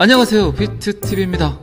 안녕하세요, 비트TV입니다.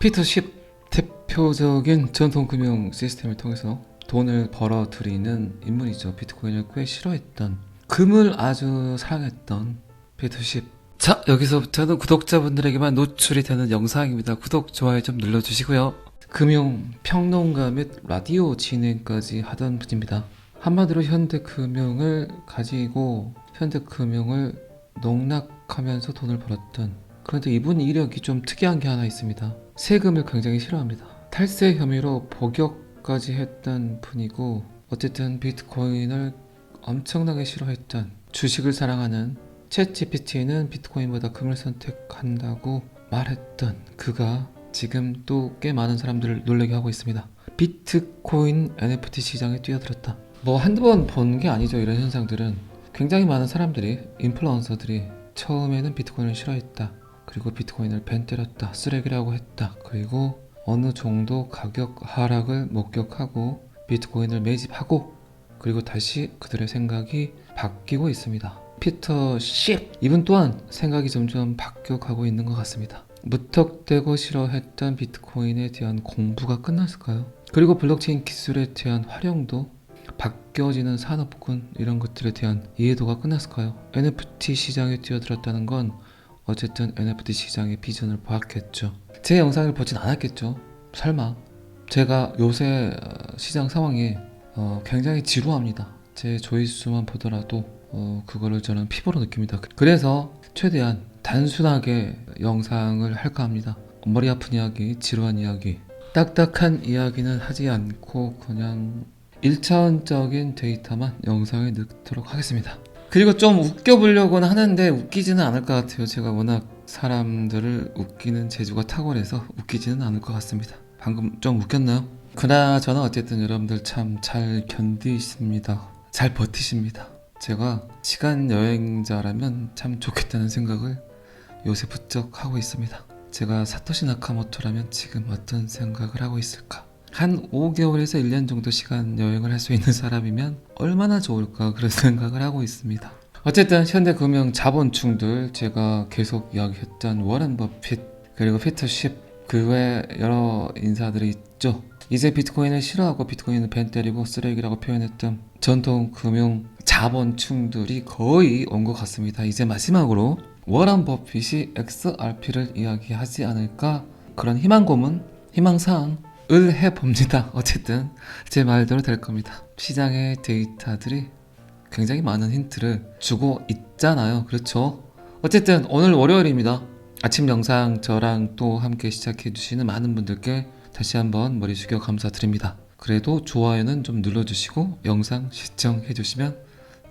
비트10 대표적인 전통금융 시스템을 통해서 돈을 벌어들이는 인물이죠. 비트코인을 꽤 싫어했던, 금을 아주 사랑했던 비트10. 자, 여기서부터는 구독자분들에게만 노출이 되는 영상입니다. 구독, 좋아요 좀 눌러주시고요. 금융 평론가 및 라디오 진행까지 하던 분입니다. 한마디로 현대금융을 가지고 현대금융을 농락하면서 돈을 벌었던, 그런데 이분 이력이 좀 특이한 게 하나 있습니다. 세금을 굉장히 싫어합니다. 탈세 혐의로 복역까지 했던 분이고, 어쨌든 비트코인을 엄청나게 싫어했던, 주식을 사랑하는 챗GPT는 비트코인보다 금을 선택한다고 말했던 그가 지금 또 꽤 많은 사람들을 놀라게 하고 있습니다. 비트코인 NFT 시장에 뛰어들었다. 뭐 한두 번 본 게 아니죠. 이런 현상들은 굉장히 많은 사람들이, 인플루언서들이 처음에는 비트코인을 싫어했다, 그리고 비트코인을 벤 때렸다, 쓰레기라고 했다, 그리고 어느 정도 가격 하락을 목격하고 비트코인을 매집하고, 그리고 다시 그들의 생각이 바뀌고 있습니다. 피터 십, 이분 또한 생각이 점점 바뀌어가고 있는 것 같습니다. 무턱대고 싫어했던 비트코인에 대한 공부가 끝났을까요? 그리고 블록체인 기술에 대한 활용도, 바뀌어지는 산업군, 이런 것들에 대한 이해도가 끝났을까요? NFT 시장에 뛰어들었다는 건 어쨌든 NFT 시장의 비전을 보았겠죠. 제 영상을 보진 않았겠죠. 설마. 제가 요새 시장 상황이 굉장히 지루합니다. 제 조회수만 보더라도 그거를 저는 피부로 느낍니다. 그래서 최대한 단순하게 영상을 할까 합니다. 머리 아픈 이야기, 지루한 이야기, 딱딱한 이야기는 하지 않고 그냥 1차원적인 데이터만 영상에 넣도록 하겠습니다. 그리고 좀 웃겨보려고는 하는데 웃기지는 않을 것 같아요. 제가 워낙 사람들을 웃기는 재주가 탁월해서 웃기지는 않을 것 같습니다. 방금 좀 웃겼나요? 그나저나 어쨌든 여러분들 참 잘 견디십니다. 잘 버티십니다. 제가 시간 여행자라면 참 좋겠다는 생각을 요새 부쩍 하고 있습니다. 제가 사토시 나카모토라면 지금 어떤 생각을 하고 있을까? 한 5개월에서 1년 정도 시간 여행을 할 수 있는 사람이면 얼마나 좋을까, 그런 생각을 하고 있습니다. 어쨌든 현대금융 자본충들, 제가 계속 이야기했던 워런 버핏, 그리고 피터 십, 그 외 여러 인사들이 있죠. 이제 비트코인을 싫어하고 비트코인을 벤 때리고 쓰레기라고 표현했던 전통금융 자본충들이 거의 온 것 같습니다. 이제 마지막으로 워런 버핏이 XRP를 이야기하지 않을까, 그런 희망고문, 희망사항 을 해봅니다. 어쨌든 제 말대로 될 겁니다. 시장의 데이터들이 굉장히 많은 힌트를 주고 있잖아요. 그렇죠? 어쨌든 오늘 월요일입니다. 아침 영상 저랑 또 함께 시작해주시는 많은 분들께 다시 한번 머리 숙여 감사드립니다. 그래도 좋아요는 좀 눌러주시고 영상 시청해주시면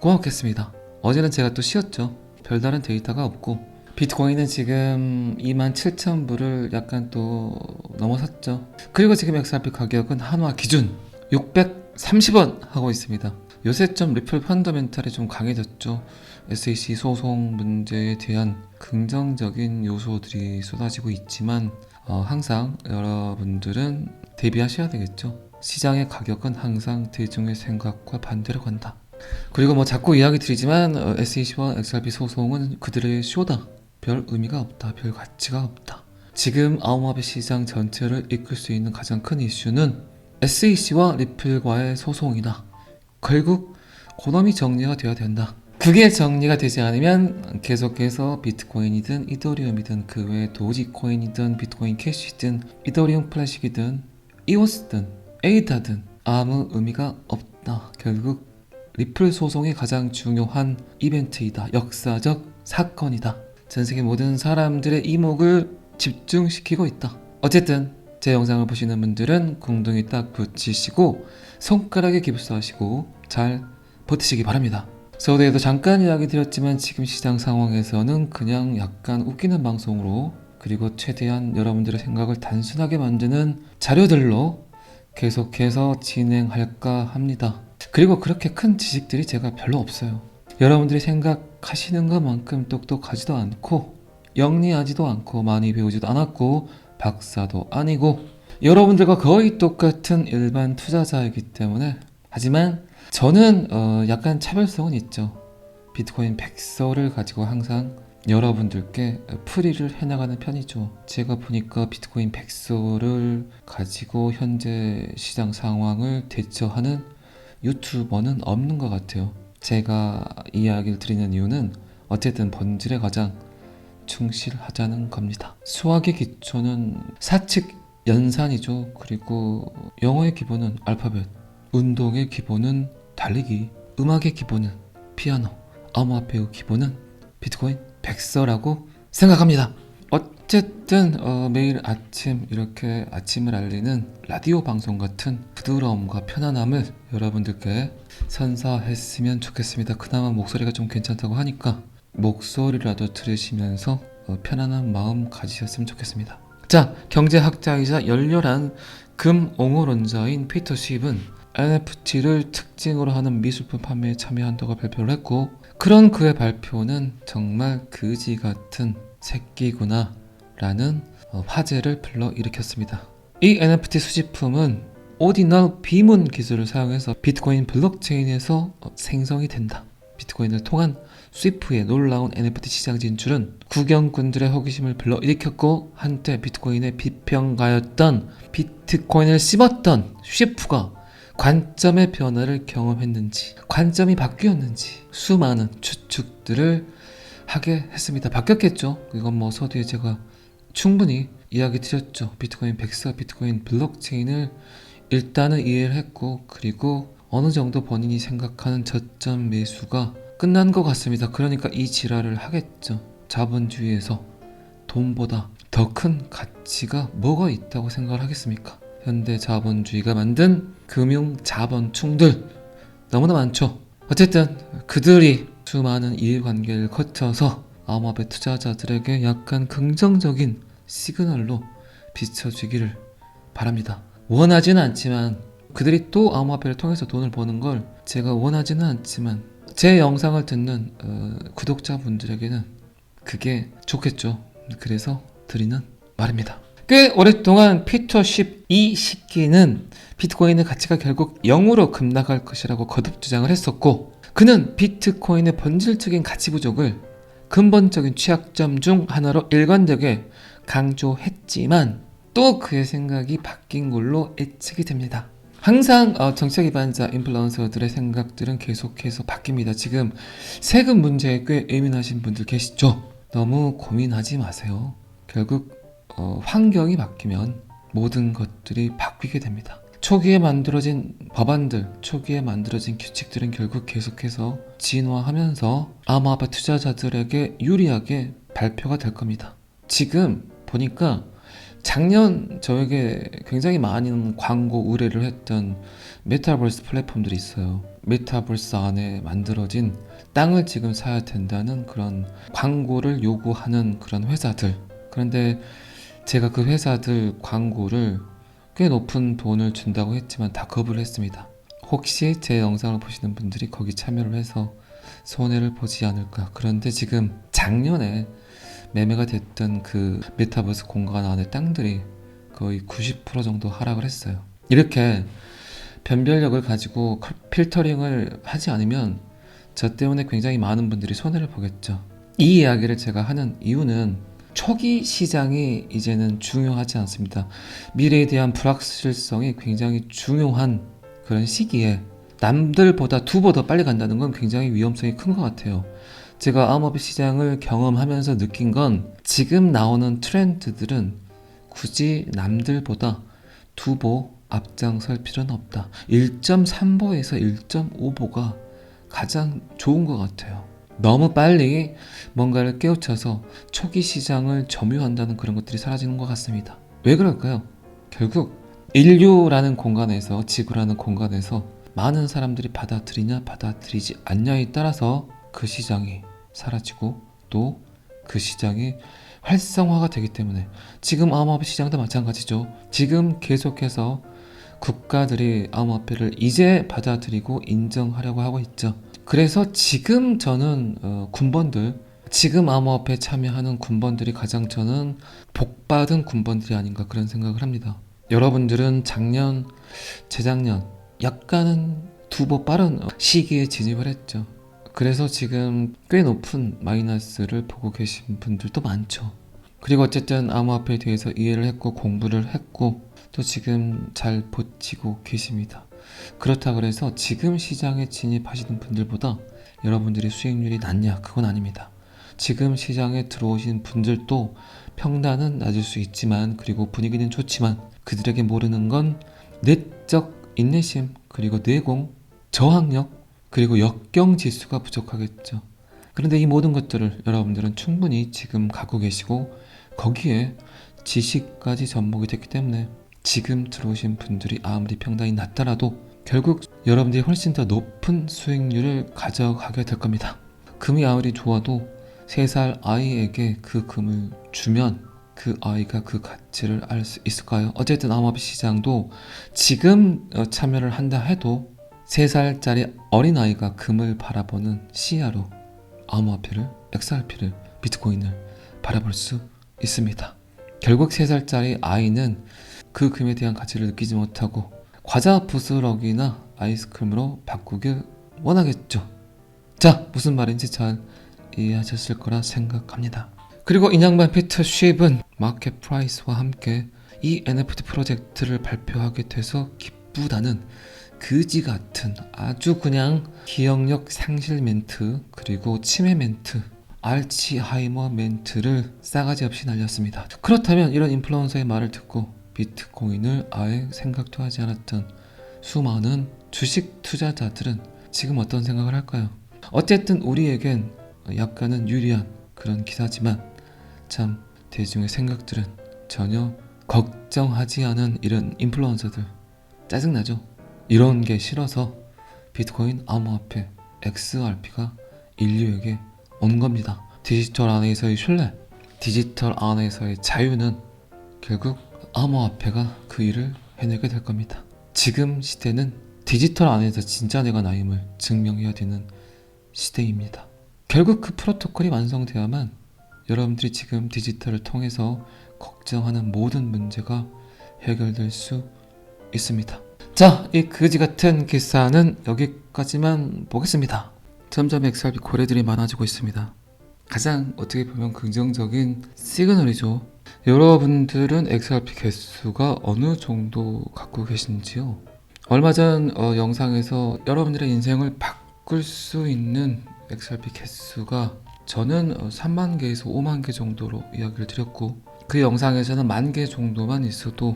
고맙겠습니다. 어제는 제가 또 쉬었죠. 별다른 데이터가 없고, 비트코인은 지금 27,000불을 약간 또 넘어섰죠. 그리고 지금 XRP 가격은 한화 기준 630원 하고 있습니다. 요새 좀 리플 펀더멘탈이 좀 강해졌죠. SEC 소송 문제에 대한 긍정적인 요소들이 쏟아지고 있지만 항상 여러분들은 대비하셔야 되겠죠. 시장의 가격은 항상 대중의 생각과 반대로 간다. 그리고 뭐 자꾸 이야기 드리지만 SEC와 XRP 소송은 그들의 쇼다. 별 의미가 없다. 별 가치가 없다. 지금 암호화폐 시장 전체를 이끌 수 있는 가장 큰 이슈는 SEC와 리플과의 소송이다. 결국 그놈이 정리가 되어야 된다. 그게 정리가 되지 않으면 계속해서 비트코인이든 이더리움이든 그 외 도지코인이든 비트코인 캐시든 이더리움 클래식이든 이오스든 에이다든 아무 의미가 없다. 결국 리플 소송이 가장 중요한 이벤트이다. 역사적 사건이다. 전세계 모든 사람들의 이목을 집중시키고 있다. 어쨌든 제 영상을 보시는 분들은 궁둥이 딱 붙이시고 손가락에 깁스하시고 잘 버티시기 바랍니다. 서두에도 잠깐 이야기 드렸지만 지금 시장 상황에서는 그냥 약간 웃기는 방송으로, 그리고 최대한 여러분들의 생각을 단순하게 만드는 자료들로 계속해서 진행할까 합니다. 그리고 그렇게 큰 지식들이 제가 별로 없어요. 여러분들이 생각하시는 것만큼 똑똑하지도 않고 영리하지도 않고 많이 배우지도 않았고 박사도 아니고 여러분들과 거의 똑같은 일반 투자자이기 때문에, 하지만 저는 약간 차별성은 있죠. 비트코인 백서를 가지고 항상 여러분들께 풀이를 해나가는 편이죠. 제가 보니까 비트코인 백서를 가지고 현재 시장 상황을 대처하는 유튜버는 없는 것 같아요. 제가 이야기를 드리는 이유는 어쨌든 본질에 가장 충실하자는 겁니다. 수학의 기초는 사칙 연산이죠. 그리고 영어의 기본은 알파벳, 운동의 기본은 달리기, 음악의 기본은 피아노, 암호화폐의 기본은 비트코인 백서라고 생각합니다. 어쨌든 매일 아침 이렇게 아침을 알리는 라디오 방송 같은 부드러움과 편안함을 여러분들께 선사했으면 좋겠습니다. 그나마 목소리가 좀 괜찮다고 하니까 목소리라도 들으시면서 편안한 마음 가지셨으면 좋겠습니다. 자, 경제학자이자 열렬한 금옹호론자인 피터 쉽은 NFT를 특징으로 하는 미술품 판매에 참여한다고 발표를 했고, 그런 그의 발표는 정말 그지 같은 새끼구나 라는 화제를 불러일으켰습니다. 이 NFT 수집품은 오디널 비문 기술을 사용해서 비트코인 블록체인에서 생성이 된다. 비트코인을 통한 스위프의 놀라운 NFT 시장 진출은 구경꾼들의 호기심을 불러일으켰고, 한때 비트코인의 비평가였던 비트코인을 씹었던 스위프가 관점의 변화를 경험했는지, 관점이 바뀌었는지 수많은 추측들을 하게 했습니다. 바뀌었겠죠. 이건 뭐 서두에 제가 충분히 이야기 드렸죠. 비트코인 백서, 비트코인 블록체인을 일단은 이해를 했고, 그리고 어느 정도 본인이 생각하는 저점 매수가 끝난 것 같습니다. 그러니까 이 지랄을 하겠죠. 자본주의에서 돈보다 더 큰 가치가 뭐가 있다고 생각을 하겠습니까? 현대 자본주의가 만든 금융 자본충들 너무나 많죠. 어쨌든 그들이 수많은 이해관계를 거쳐서 암호화폐 투자자들에게 약간 긍정적인 시그널로 비춰주기를 바랍니다. 원하지는 않지만, 그들이 또 암호화폐를 통해서 돈을 버는 걸 제가 원하지는 않지만 제 영상을 듣는 구독자분들에게는 그게 좋겠죠. 그래서 드리는 말입니다. 꽤 오랫동안 피터 쉽 이 시기는 비트코인의 가치가 결국 0으로 급락할 것이라고 거듭 주장을 했었고, 그는 비트코인의 본질적인 가치 부족을 근본적인 취약점 중 하나로 일관되게 강조했지만, 또 그의 생각이 바뀐 걸로 예측이 됩니다. 항상 정책 기반자 인플루언서들의 생각들은 계속해서 바뀝니다. 지금 세금 문제에 꽤 예민하신 분들 계시죠? 너무 고민하지 마세요. 결국 환경이 바뀌면 모든 것들이 바뀌게 됩니다. 초기에 만들어진 법안들, 초기에 만들어진 규칙들은 결국 계속해서 진화하면서 암호화폐 투자자들에게 유리하게 발표가 될 겁니다. 지금 보니까 작년 저에게 굉장히 많은 광고 의뢰를 했던 메타버스 플랫폼들이 있어요. 메타버스 안에 만들어진 땅을 지금 사야 된다는 그런 광고를 요구하는 그런 회사들. 그런데 제가 그 회사들 광고를 꽤 높은 돈을 준다고 했지만 다 거부를 했습니다. 혹시 제 영상을 보시는 분들이 거기 참여를 해서 손해를 보지 않을까. 그런데 지금 작년에 매매가 됐던 그 메타버스 공간 안의 땅들이 거의 90% 정도 하락을 했어요. 이렇게 변별력을 가지고 필터링을 하지 않으면 저 때문에 굉장히 많은 분들이 손해를 보겠죠. 이 이야기를 제가 하는 이유는 초기 시장이 이제는 중요하지 않습니다. 미래에 대한 불확실성이 굉장히 중요한 그런 시기에 남들보다 두 배 더 빨리 간다는 건 굉장히 위험성이 큰 것 같아요. 제가 암호화폐 시장을 경험하면서 느낀 건, 지금 나오는 트렌드들은 굳이 남들보다 두 배 앞장설 필요는 없다. 1.3보에서 1.5보가 가장 좋은 것 같아요. 너무 빨리 뭔가를 깨우쳐서 초기 시장을 점유한다는 그런 것들이 사라지는 것 같습니다. 왜 그럴까요? 결국 인류라는 공간에서, 지구라는 공간에서 많은 사람들이 받아들이냐 받아들이지 않냐에 따라서 그 시장이 사라지고 또 그 시장이 활성화가 되기 때문에, 지금 암호화폐 시장도 마찬가지죠. 지금 계속해서 국가들이 암호화폐를 이제 받아들이고 인정하려고 하고 있죠. 그래서 지금 저는 군번들, 지금 암호화폐에 참여하는 군번들이 가장 저는 복받은 군번들이 아닌가 그런 생각을 합니다. 여러분들은 작년, 재작년 약간은 두 배 빠른 시기에 진입을 했죠. 그래서 지금 꽤 높은 마이너스를 보고 계신 분들도 많죠. 그리고 어쨌든 암호화폐에 대해서 이해를 했고 공부를 했고 또 지금 잘 버티고 계십니다. 그렇다 그래서 지금 시장에 진입하시는 분들보다 여러분들이 수익률이 낮냐? 그건 아닙니다. 지금 시장에 들어오신 분들도 평단은 낮을 수 있지만, 그리고 분위기는 좋지만 그들에게 모르는 건 내적 인내심, 그리고 내공, 저항력, 그리고 역경 지수가 부족하겠죠. 그런데 이 모든 것들을 여러분들은 충분히 지금 갖고 계시고 거기에 지식까지 접목이 됐기 때문에 지금 들어오신 분들이 아무리 평단이 낮더라도 결국 여러분들이 훨씬 더 높은 수익률을 가져가게 될 겁니다. 금이 아무리 좋아도 3살 아이에게 그 금을 주면 그 아이가 그 가치를 알 수 있을까요? 어쨌든 암호화폐 시장도 지금 참여를 한다 해도 3살짜리 어린아이가 금을 바라보는 시야로 암호화폐를, XRP를, 비트코인을 바라볼 수 있습니다. 결국 3살짜리 아이는 그 금에 대한 가치를 느끼지 못하고 과자 부스러기나 아이스크림으로 바꾸길 원하겠죠. 자, 무슨 말인지 잘 이해하셨을 거라 생각합니다. 그리고 인양반 피터 쉽은 마켓 프라이스와 함께 이 NFT 프로젝트를 발표하게 돼서 기쁘다는 그지 같은 아주 그냥 기억력 상실 멘트, 그리고 치매 멘트, 알츠하이머 멘트를 싸가지 없이 날렸습니다. 그렇다면 이런 인플루언서의 말을 듣고 비트코인을 아예 생각도 하지 않았던 수많은 주식 투자자들은 지금 어떤 생각을 할까요? 어쨌든 우리에겐 약간은 유리한 그런 기사지만 참 대중의 생각들은 전혀 걱정하지 않은 이런 인플루언서들 짜증나죠? 이런 게 싫어서 비트코인 암호화폐 XRP가 인류에게 온 겁니다. 디지털 안에서의 신뢰, 디지털 안에서의 자유는 결국 암호화폐가 그 일을 해내게 될 겁니다. 지금 시대는 디지털 안에서 진짜 내가 나임을 증명해야 되는 시대입니다. 결국 그 프로토콜이 완성되어야만 여러분들이 지금 디지털을 통해서 걱정하는 모든 문제가 해결될 수 있습니다. 자, 이 그지 같은 기사는 여기까지만 보겠습니다. 점점 XRP 거래들이 많아지고 있습니다. 가장 어떻게 보면 긍정적인 시그널이죠. 여러분들은 XRP 개수가 어느 정도 갖고 계신지요? 얼마 전 영상에서 여러분들의 인생을 바꿀 수 있는 XRP 개수가 저는 3만 개에서 5만 개 정도로 이야기를 드렸고, 그 영상에서는 1만 개 정도만 있어도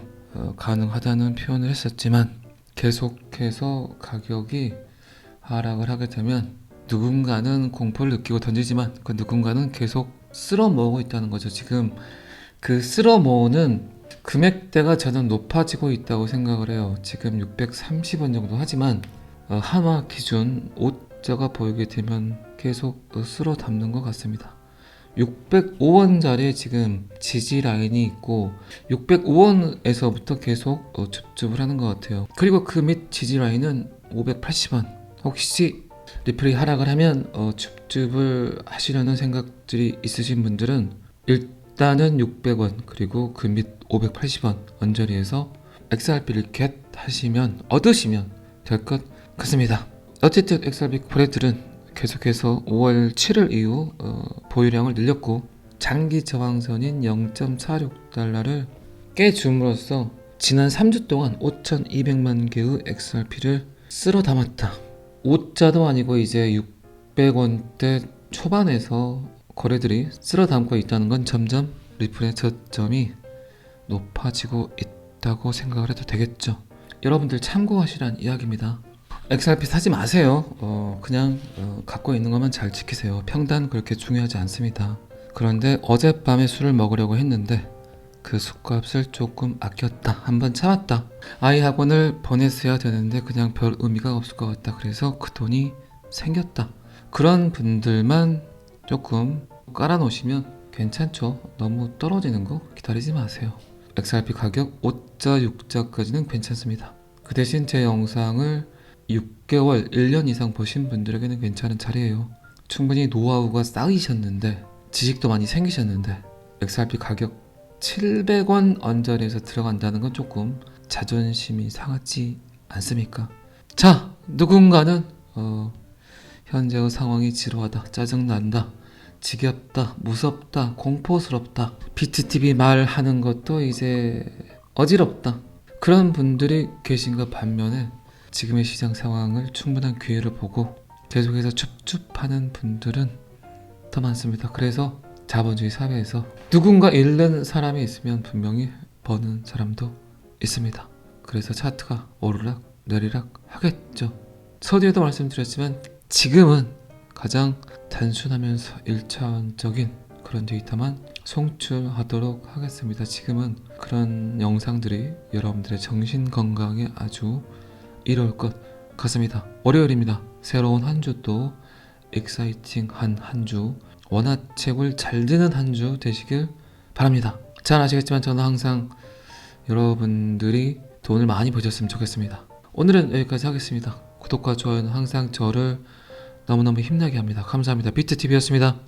가능하다는 표현을 했었지만 계속해서 가격이 하락을 하게 되면 누군가는 공포를 느끼고 던지지만 그 누군가는 계속 쓸어 모으고 있다는 거죠. 지금 그 쓸어 모으는 금액대가 저는 높아지고 있다고 생각을 해요. 지금 630원 정도 하지만 한화 기준 5자가 보이게 되면 계속 쓸어 담는 것 같습니다. 605원짜리에 지금 지지 라인이 있고 605원에서부터 계속 줍줍을 하는 것 같아요. 그리고 그 밑 지지 라인은 580원. 혹시 리플이 하락을 하면 줍줍을 하시려는 생각들이 있으신 분들은 일단은 600원 그리고 그 밑 580원 언저리에서 XRP를 겟 하시면 얻으시면 될 것 같습니다. 어쨌든 XRP 거래들은 계속해서 5월 7일 이후 보유량을 늘렸고 장기 저항선인 0.46달러를 깨줌으로써 지난 3주 동안 5,200만 개의 XRP를 쓸어 담았다. 5자도 아니고 이제 600원대 초반에서 거래들이 쓸어 담고 있다는 건 점점 리플의 저점이 높아지고 있다고 생각을 해도 되겠죠. 여러분들 참고하시란 이야기입니다. XRP 사지 마세요. 그냥 갖고 있는 것만 잘 지키세요. 평단 그렇게 중요하지 않습니다. 그런데 어젯밤에 술을 먹으려고 했는데 그 술값을 조금 아꼈다. 한번 참았다. 아이 학원을 보냈어야 되는데 그냥 별 의미가 없을 것 같다. 그래서 그 돈이 생겼다. 그런 분들만 조금 깔아놓으시면 괜찮죠. 너무 떨어지는 거 기다리지 마세요. XRP 가격 5자, 6자까지는 괜찮습니다. 그 대신 제 영상을 6개월, 1년 이상 보신 분들에게는 괜찮은 자리예요. 충분히 노하우가 쌓이셨는데 지식도 많이 생기셨는데 XRP 가격 700원 언저리에서 들어간다는 건 조금 자존심이 상하지 않습니까? 자, 누군가는 현재의 상황이 지루하다, 짜증난다, 지겹다, 무섭다, 공포스럽다, BTTV 말하는 것도 이제 어지럽다, 그런 분들이 계신가 반면에 지금의 시장 상황을 충분한 기회를 보고 계속해서 춥춥하는 분들은 더 많습니다. 그래서 자본주의 사회에서 누군가 잃는 사람이 있으면 분명히 버는 사람도 있습니다. 그래서 차트가 오르락 내리락 하겠죠. 서두에도 말씀드렸지만 지금은 가장 단순하면서 1차원적인 그런 데이터만 송출하도록 하겠습니다. 지금은 그런 영상들이 여러분들의 정신 건강에 아주 이로울 것 같습니다. 월요일입니다. 새로운 한 주도 익사이팅한 한 주, 원화채굴 잘 되는 한 주 되시길 바랍니다. 잘 아시겠지만 저는 항상 여러분들이 돈을 많이 버셨으면 좋겠습니다. 오늘은 여기까지 하겠습니다. 구독과 좋아요는 항상 저를 너무너무 힘나게 합니다. 감사합니다. 비트TV였습니다.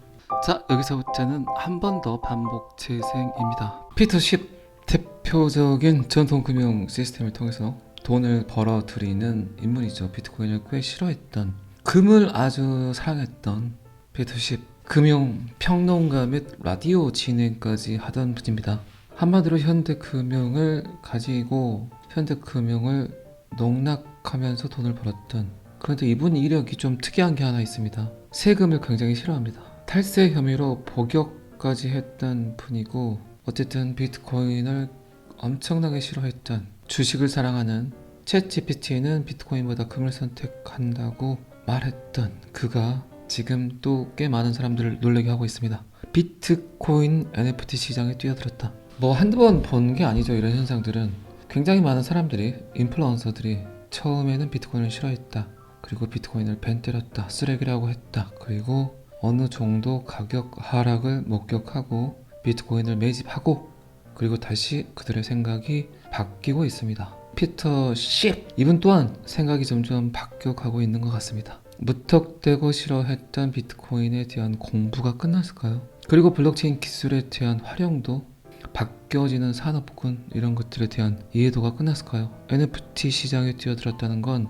자, 여기서부터는 한 번 더 반복 재생입니다. 피트10 대표적인 전통금융 시스템을 통해서 돈을 벌어들이는 인물이죠. 비트코인을 꽤 싫어했던, 금을 아주 사랑했던 피트10 금융 평론가 및 라디오 진행까지 하던 분입니다. 한마디로 현대금융을 가지고 현대금융을 농락하면서 돈을 벌었던, 그런데 이분 이력이 좀 특이한 게 하나 있습니다. 세금을 굉장히 싫어합니다. 탈세 혐의로 복역까지 했던 분이고, 어쨌든 비트코인을 엄청나게 싫어했던, 주식을 사랑하는 챗GPT는 비트코인보다 금을 선택한다고 말했던 그가 지금 또 꽤 많은 사람들을 놀라게 하고 있습니다. 비트코인 NFT 시장에 뛰어들었다. 뭐 한두 번 본 게 아니죠. 이런 현상들은 굉장히 많은 사람들이, 인플루언서들이 처음에는 비트코인을 싫어했다, 그리고 비트코인을 벤 때렸다, 쓰레기라고 했다, 그리고 어느 정도 가격 하락을 목격하고 비트코인을 매집하고, 그리고 다시 그들의 생각이 바뀌고 있습니다. 피터 10 이분 또한 생각이 점점 바뀌어가고 있는 것 같습니다. 무턱대고 싫어했던 비트코인에 대한 공부가 끝났을까요? 그리고 블록체인 기술에 대한 활용도, 바뀌어지는 산업군, 이런 것들에 대한 이해도가 끝났을까요? NFT 시장에 뛰어들었다는 건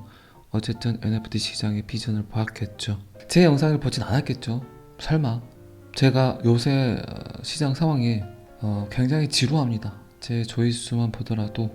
어쨌든 NFT 시장의 비전을 보았겠죠. 제 영상을 보진 않았겠죠. 설마. 제가 요새 시장 상황이 굉장히 지루합니다. 제 조회수만 보더라도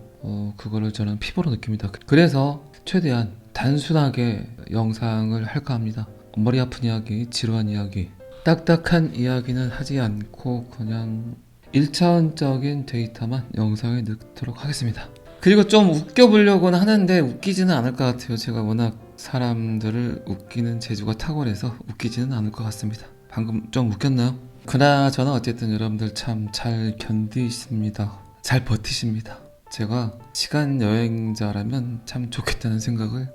그거를 저는 피부로 느낍니다. 그래서 최대한 단순하게 영상을 할까 합니다. 머리 아픈 이야기, 지루한 이야기, 딱딱한 이야기는 하지 않고 그냥 1차원적인 데이터만 영상에 넣도록 하겠습니다. 그리고 좀 웃겨보려고는 하는데 웃기지는 않을 것 같아요. 제가 워낙 사람들을 웃기는 재주가 탁월해서 웃기지는 않을 것 같습니다. 방금 좀 웃겼나요? 그나저나 어쨌든 여러분들 참 잘 견디십니다. 잘 버티십니다. 제가 시간 여행자라면 참 좋겠다는 생각을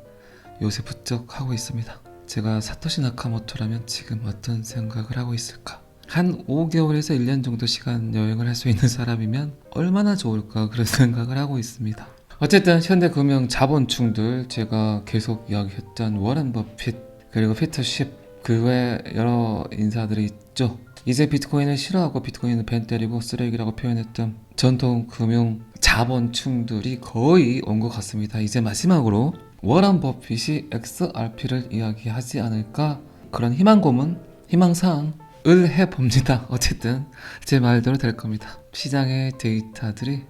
요새 부쩍 하고 있습니다. 제가 사토시 나카모토라면 지금 어떤 생각을 하고 있을까? 한 5개월에서 1년 정도 시간 여행을 할 수 있는 사람이면 얼마나 좋을까, 그런 생각을 하고 있습니다. 어쨌든 현대금융 자본충들, 제가 계속 이야기했던 워런 버핏, 그리고 피터 10, 그 외 여러 인사들이 있죠. 이제 비트코인을 싫어하고 비트코인을 벤 때리고 쓰레기라고 표현했던 전통금융 자본충들이 거의 온 것 같습니다. 이제 마지막으로 워런 버핏이 XRP를 이야기하지 않을까, 그런 희망고문, 희망사항 을 해봅니다. 어쨌든 제 말대로 될 겁니다. 시장의 데이터들이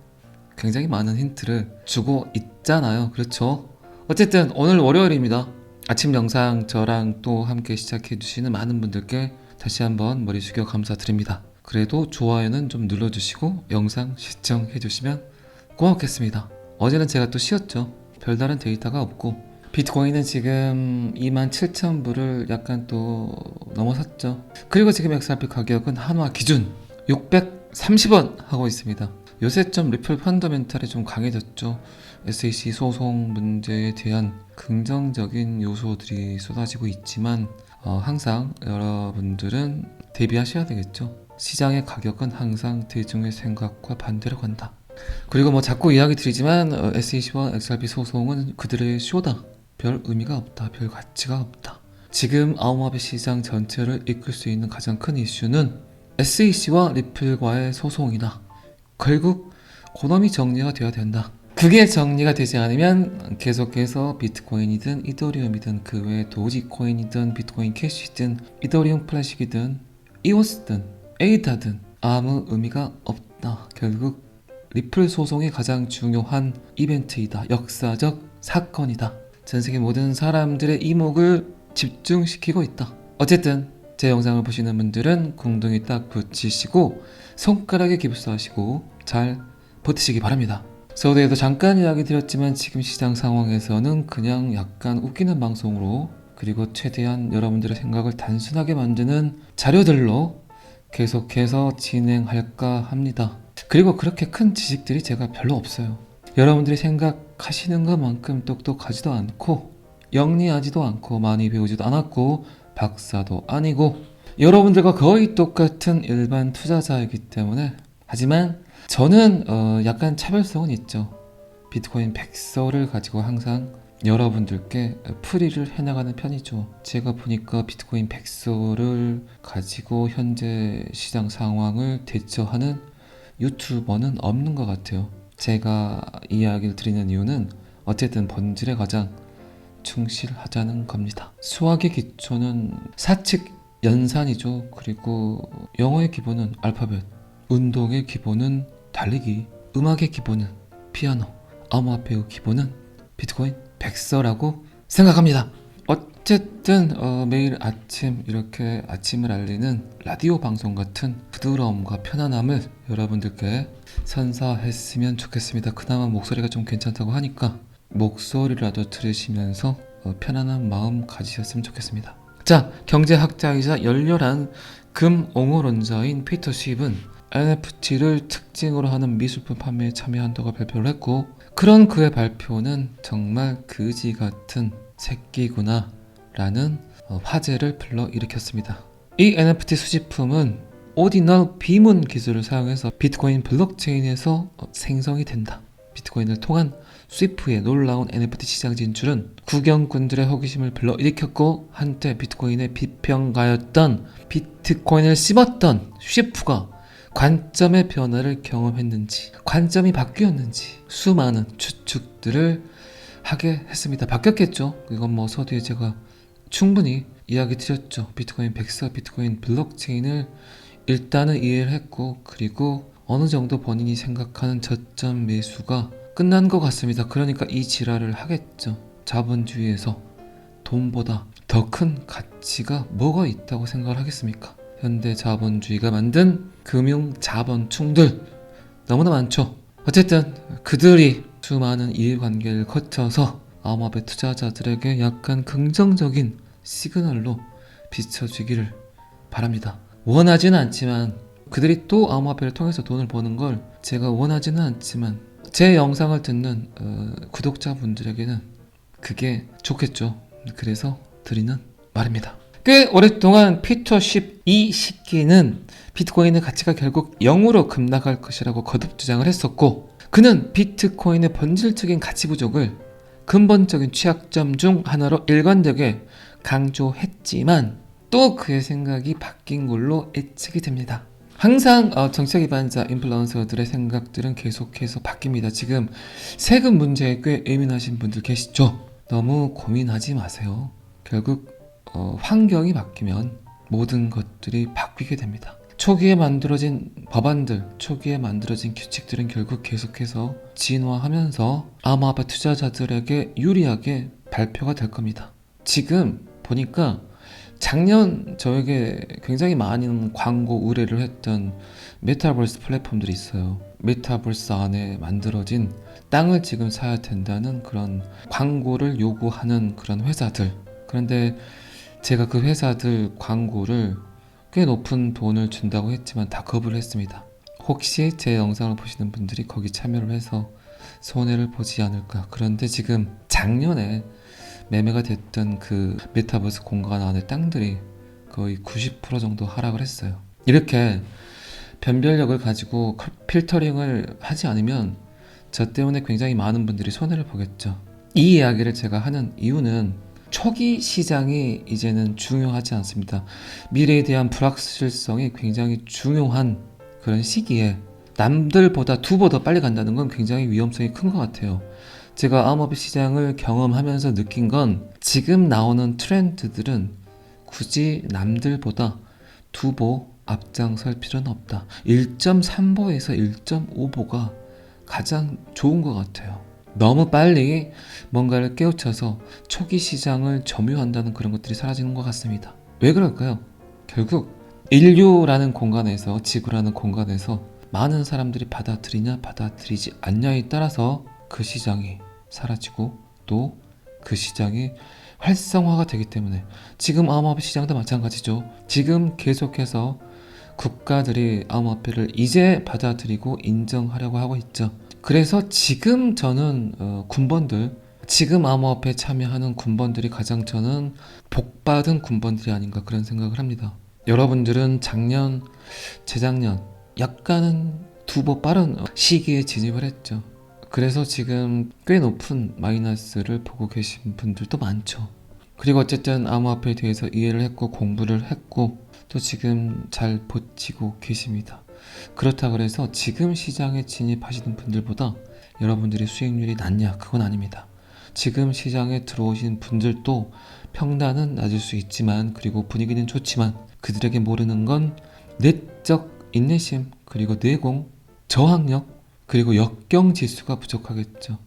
굉장히 많은 힌트를 주고 있잖아요. 그렇죠? 어쨌든 오늘 월요일입니다. 아침 영상 저랑 또 함께 시작해주시는 많은 분들께 다시 한번 머리 숙여 감사드립니다. 그래도 좋아요는 좀 눌러주시고 영상 시청해주시면 고맙겠습니다. 어제는 제가 또 쉬었죠. 별다른 데이터가 없고, 비트코인은 지금 27,000불을 약간 또 넘어섰죠. 그리고 지금 XRP 가격은 한화 기준 630원 하고 있습니다. 요새 좀 리플 펀더멘탈이 좀 강해졌죠. SEC 소송 문제에 대한 긍정적인 요소들이 쏟아지고 있지만 항상 여러분들은 대비하셔야 되겠죠. 시장의 가격은 항상 대중의 생각과 반대로 간다. 그리고 뭐 자꾸 이야기 드리지만 SEC와 XRP 소송은 그들의 쇼다. 별 의미가 없다. 별 가치가 없다. 지금 아우마비 시장 전체를 이끌 수 있는 가장 큰 이슈는 SEC와 리플과의 소송이다. 결국 그놈이 정리가 되어야 된다. 그게 정리가 되지 않으면 계속해서 비트코인이든 이더리움이든 그 외에 도지코인이든 비트코인 캐시든 이더리움 클래식이든 이오스든 에이다든 아무 의미가 없다. 결국 리플 소송이 가장 중요한 이벤트이다. 역사적 사건이다. 전 세계 모든 사람들의 이목을 집중시키고 있다. 어쨌든 제 영상을 보시는 분들은 궁둥이 딱 붙이시고 손가락에 깁스하시고 잘 버티시기 바랍니다. 서두에도 잠깐 이야기 드렸지만 지금 시장 상황에서는 그냥 약간 웃기는 방송으로 그리고 최대한 여러분들의 생각을 단순하게 만드는 자료들로 계속해서 진행할까 합니다. 그리고 그렇게 큰 지식들이 제가 별로 없어요. 여러분들이 생각하시는 것만큼 똑똑하지도 않고 영리하지도 않고 많이 배우지도 않았고 박사도 아니고 여러분들과 거의 똑같은 일반 투자자이기 때문에 하지만 저는 약간 차별성은 있죠. 비트코인 백서를 가지고 항상 여러분들께 풀이를 해나가는 편이죠. 제가 보니까 비트코인 백서를 가지고 현재 시장 상황을 대처하는 유튜버는 없는 것 같아요. 제가 이야기를 드리는 이유는 어쨌든 본질에 가장 충실하자는 겁니다. 수학의 기초는 사칙 연산이죠. 그리고 영어의 기본은 알파벳, 운동의 기본은 달리기, 음악의 기본은 피아노, 암호화폐의 기본은 비트코인 백서라고 생각합니다. 어쨌든 매일 아침 이렇게 아침을 알리는 라디오 방송 같은 부드러움과 편안함을 여러분들께 선사했으면 좋겠습니다. 그나마 목소리가 좀 괜찮다고 하니까 목소리라도 들으시면서 편안한 마음 가지셨으면 좋겠습니다. 자, 경제학자이자 열렬한 금옹호론자인 피터 쉽은 NFT를 특징으로 하는 미술품 판매에 참여한다고 발표를 했고, 그런 그의 발표는 정말 그지 같은 새끼구나 라는 화제를 불러일으켰습니다. 이 NFT 수집품은 오디널 비문 기술을 사용해서 비트코인 블록체인에서 생성이 된다. 비트코인을 통한 스위프의 놀라운 NFT 시장 진출은 구경꾼들의 호기심을 불러일으켰고, 한때 비트코인의 비평가였던 비트코인을 씹었던 스위프가 관점의 변화를 경험했는지, 관점이 바뀌었는지 수많은 추측들을 하게 했습니다. 바뀌었겠죠. 이건 뭐 서두에 제가 충분히 이야기 드렸죠. 비트코인 백서, 비트코인 블록체인을 일단은 이해를 했고, 그리고 어느 정도 본인이 생각하는 저점 매수가 끝난 것 같습니다. 그러니까 이 지랄을 하겠죠. 자본주의에서 돈보다 더 큰 가치가 뭐가 있다고 생각을 하겠습니까? 현대 자본주의가 만든 금융 자본충들 너무나 많죠. 어쨌든 그들이 수많은 이해관계를 거쳐서 암호화폐 투자자들에게 약간 긍정적인 시그널로 비춰주기를 바랍니다. 원하지는 않지만, 그들이 또 암호화폐를 통해서 돈을 버는 걸 제가 원하지는 않지만 제 영상을 듣는 구독자분들에게는 그게 좋겠죠. 그래서 드리는 말입니다. 꽤 오랫동안 피터 쉽 이 시기는 비트코인의 가치가 결국 0으로 급락할 것이라고 거듭 주장을 했었고, 그는 비트코인의 본질적인 가치 부족을 근본적인 취약점 중 하나로 일관되게 강조했지만 또 그의 생각이 바뀐 걸로 예측이 됩니다. 항상 정책 기반자 인플루언서들의 생각들은 계속해서 바뀝니다. 지금 세금 문제에 꽤 예민하신 분들 계시죠? 너무 고민하지 마세요. 결국 환경이 바뀌면 모든 것들이 바뀌게 됩니다. 초기에 만들어진 법안들, 초기에 만들어진 규칙들은 결국 계속해서 진화하면서 암호화폐 투자자들에게 유리하게 발표가 될 겁니다. 지금 보니까 작년 저에게 굉장히 많은 광고 의뢰를 했던 메타버스 플랫폼들이 있어요. 메타버스 안에 만들어진 땅을 지금 사야 된다는 그런 광고를 요구하는 그런 회사들. 그런데 제가 그 회사들 광고를 꽤 높은 돈을 준다고 했지만 다 거부를 했습니다. 혹시 제 영상을 보시는 분들이 거기 참여를 해서 손해를 보지 않을까. 그런데 지금 작년에 매매가 됐던 그 메타버스 공간 안의 땅들이 거의 90% 정도 하락을 했어요. 이렇게 변별력을 가지고 필터링을 하지 않으면 저 때문에 굉장히 많은 분들이 손해를 보겠죠. 이 이야기를 제가 하는 이유는 초기 시장이 이제는 중요하지 않습니다. 미래에 대한 불확실성이 굉장히 중요한 그런 시기에 남들보다 2배 더 빨리 간다는 건 굉장히 위험성이 큰 것 같아요. 제가 암호화폐 시장을 경험하면서 느낀 건 지금 나오는 트렌드들은 굳이 남들보다 2배 앞장설 필요는 없다. 1.3보에서 1.5보가 가장 좋은 것 같아요. 너무 빨리 뭔가를 깨우쳐서 초기 시장을 점유한다는 그런 것들이 사라지는 것 같습니다. 왜 그럴까요? 결국 인류라는 공간에서, 지구라는 공간에서 많은 사람들이 받아들이냐 받아들이지 않냐에 따라서 그 시장이 사라지고 또 그 시장이 활성화가 되기 때문에 지금 암호화폐 시장도 마찬가지죠. 지금 계속해서 국가들이 암호화폐를 이제 받아들이고 인정하려고 하고 있죠. 그래서 지금 저는 군번들, 지금 암호화폐에 참여하는 군번들이 가장 저는 복받은 군번들이 아닌가 그런 생각을 합니다. 여러분들은 작년, 재작년 약간은 2배 빠른 시기에 진입을 했죠. 그래서 지금 꽤 높은 마이너스를 보고 계신 분들도 많죠. 그리고 어쨌든 암호화폐에 대해서 이해를 했고 공부를 했고 또 지금 잘 버티고 계십니다. 그렇다 그래서 지금 시장에 진입하시는 분들보다 여러분들이 수익률이 낮냐? 그건 아닙니다. 지금 시장에 들어오신 분들도 평단은 낮을 수 있지만, 그리고 분위기는 좋지만 그들에게 모르는 건 내적 인내심, 그리고 내공, 저항력, 그리고 역경 지수가 부족하겠죠.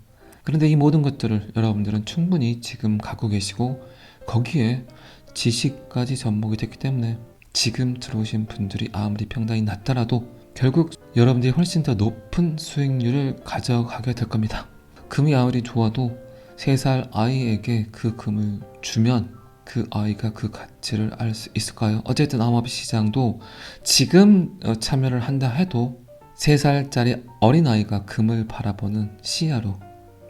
그런데 이 모든 것들을 여러분들은 충분히 지금 갖고 계시고 거기에 지식까지 접목이 됐기 때문에 지금 들어오신 분들이 아무리 평단이 낮더라도 결국 여러분들이 훨씬 더 높은 수익률을 가져가게 될 겁니다. 금이 아무리 좋아도 3살 아이에게 그 금을 주면 그 아이가 그 가치를 알 수 있을까요? 어쨌든 암호화폐 시장도 지금 참여를 한다 해도 3살짜리 어린아이가 금을 바라보는 시야로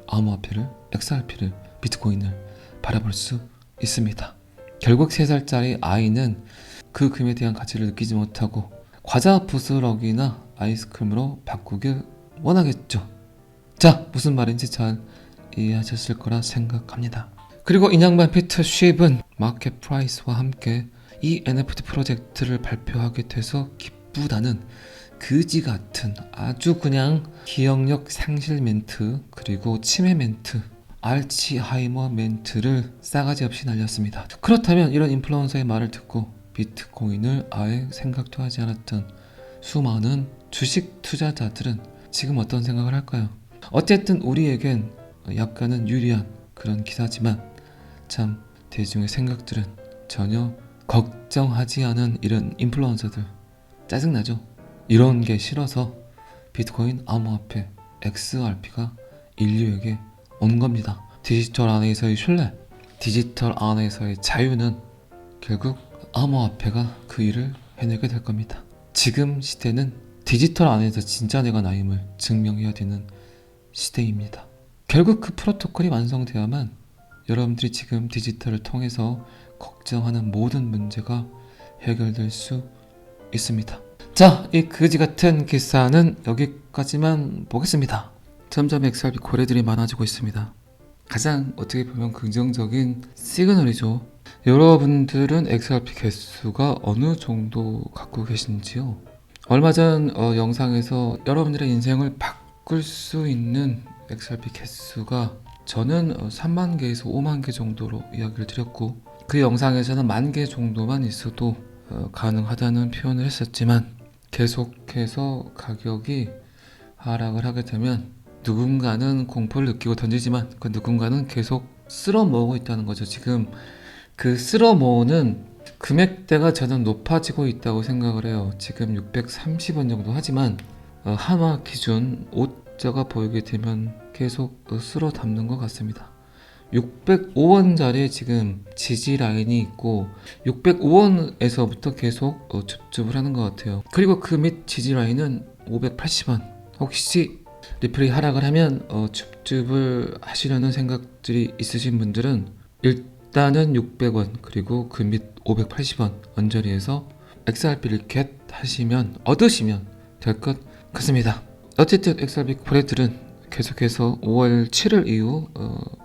암호화폐를, XRP를, 비트코인을 바라볼 수 있습니다. 결국 3살짜리 아이는 그 금에 대한 가치를 느끼지 못하고 과자 부스러기나 아이스크림으로 바꾸길 원하겠죠. 자, 무슨 말인지 잘 이해하셨을 거라 생각합니다. 그리고 인양반 피터 쉽은 마켓 프라이스와 함께 이 NFT 프로젝트를 발표하게 돼서 기쁘다는 그지 같은 아주 그냥 기억력 상실 멘트, 그리고 치매 멘트, 알츠하이머 멘트를 싸가지 없이 날렸습니다. 그렇다면 이런 인플루언서의 말을 듣고 비트코인을 아예 생각도 하지 않았던 수많은 주식 투자자들은 지금 어떤 생각을 할까요? 어쨌든 우리에겐 약간은 유리한 그런 기사지만 참 대중의 생각들은 전혀 걱정하지 않은 이런 인플루언서들 짜증나죠? 이런 게 싫어서 비트코인 암호화폐 XRP가 인류에게 온 겁니다. 디지털 안에서의 신뢰, 디지털 안에서의 자유는 결국 암호화폐가 그 일을 해내게 될 겁니다. 지금 시대는 디지털 안에서 진짜 내가 나임을 증명해야 되는 시대입니다. 결국 그 프로토콜이 완성되어야만 여러분들이 지금 디지털을 통해서 걱정하는 모든 문제가 해결될 수 있습니다. 자, 이 그지 같은 기사는 여기까지만 보겠습니다. 점점 XRP 거래들이 많아지고 있습니다. 가장 어떻게 보면 긍정적인 시그널이죠. 여러분들은 XRP 개수가 어느 정도 갖고 계신지요? 얼마 전 영상에서 여러분들의 인생을 바꿀 수 있는 XRP 개수가 저는 3만 개에서 5만 개 정도로 이야기를 드렸고, 그 영상에서는 1만 개 정도만 있어도 가능하다는 표현을 했었지만 계속해서 가격이 하락을 하게 되면 누군가는 공포를 느끼고 던지지만 그 누군가는 계속 쓸어 모으고 있다는 거죠. 지금 그 쓸어 모으는 금액대가 저는 높아지고 있다고 생각을 해요. 지금 630원 정도 하지만 한화 기준 5자가 보이게 되면 계속 쓸어 담는 것 같습니다. 605원짜리 지금 지지 라인이 있고 605원에서부터 계속 줍줍을 하는 것 같아요. 그리고 그 밑 지지 라인은 580원. 혹시 리플이 하락을 하면 줍줍을 하시려는 생각들이 있으신 분들은 일단은 600원 그리고 그 밑 580원 언저리에서 XRP를 겟 하시면 얻으시면 될 것 같습니다. 어쨌든 XRP 거래들은 계속해서 5월 7일 이후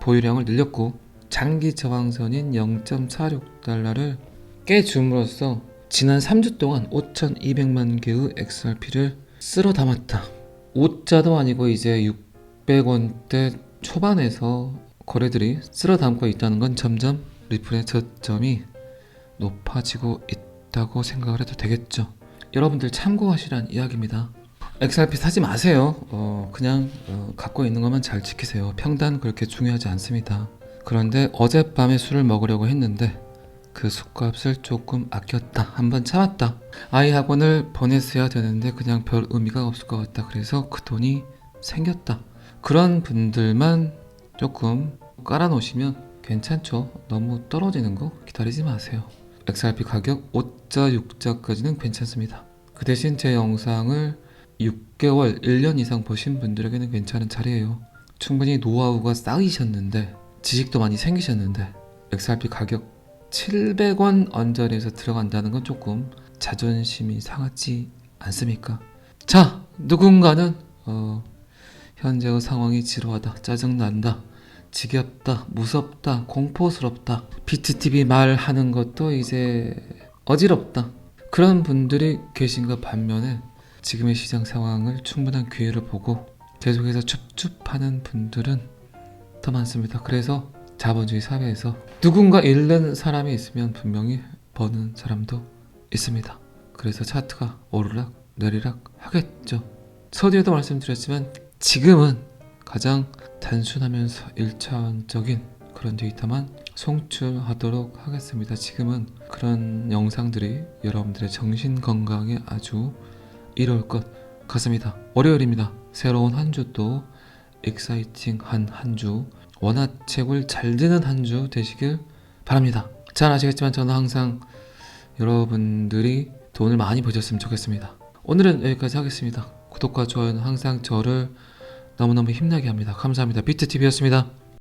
보유량을 늘렸고 장기 저항선인 0.46달러를 깨줌으로써 지난 3주 동안 5,200만 개의 XRP를 쓸어 담았다. 5자도 아니고 이제 600원대 초반에서 거래들이 쓸어 담고 있다는 건 점점 리플의 저점이 높아지고 있다고 생각을 해도 되겠죠. 여러분들 참고하시란 이야기입니다. XRP 사지 마세요. 그냥 갖고 있는 것만 잘 지키세요. 평단 그렇게 중요하지 않습니다. 그런데 어젯밤에 술을 먹으려고 했는데 그 술값을 조금 아꼈다. 한번 참았다. 아이 학원을 보냈어야 되는데 그냥 별 의미가 없을 것 같다. 그래서 그 돈이 생겼다. 그런 분들만 조금 깔아놓으시면 괜찮죠. 너무 떨어지는 거 기다리지 마세요. XRP 가격 5자, 6자까지는 괜찮습니다. 그 대신 제 영상을 6개월, 1년 이상 보신 분들에게는 괜찮은 자리예요. 충분히 노하우가 쌓이셨는데 지식도 많이 생기셨는데 XRP 가격 700원 언저리에서 들어간다는 건 조금 자존심이 상하지 않습니까? 자, 누군가는 현재의 상황이 지루하다, 짜증난다, 지겹다, 무섭다, 공포스럽다, 비트TV 말하는 것도 이제 어지럽다, 그런 분들이 계신가 반면에 지금의 시장 상황을 충분한 기회를 보고 계속해서 춥춥하는 분들은 더 많습니다. 그래서 자본주의 사회에서 누군가 잃는 사람이 있으면 분명히 버는 사람도 있습니다. 그래서 차트가 오르락 내리락 하겠죠. 서두에도 말씀드렸지만 지금은 가장 단순하면서 1차원적인 그런 데이터만 송출하도록 하겠습니다. 지금은 그런 영상들이 여러분들의 정신 건강에 아주 이로울 것 같습니다. 월요일입니다. 새로운 한 주도 익사이팅한 한 주, 원화채굴 잘 되는 한 주 되시길 바랍니다. 잘 아시겠지만 저는 항상 여러분들이 돈을 많이 버셨으면 좋겠습니다. 오늘은 여기까지 하겠습니다. 구독과 좋아요는 항상 저를 너무너무 힘나게 합니다. 감사합니다. 비트TV였습니다.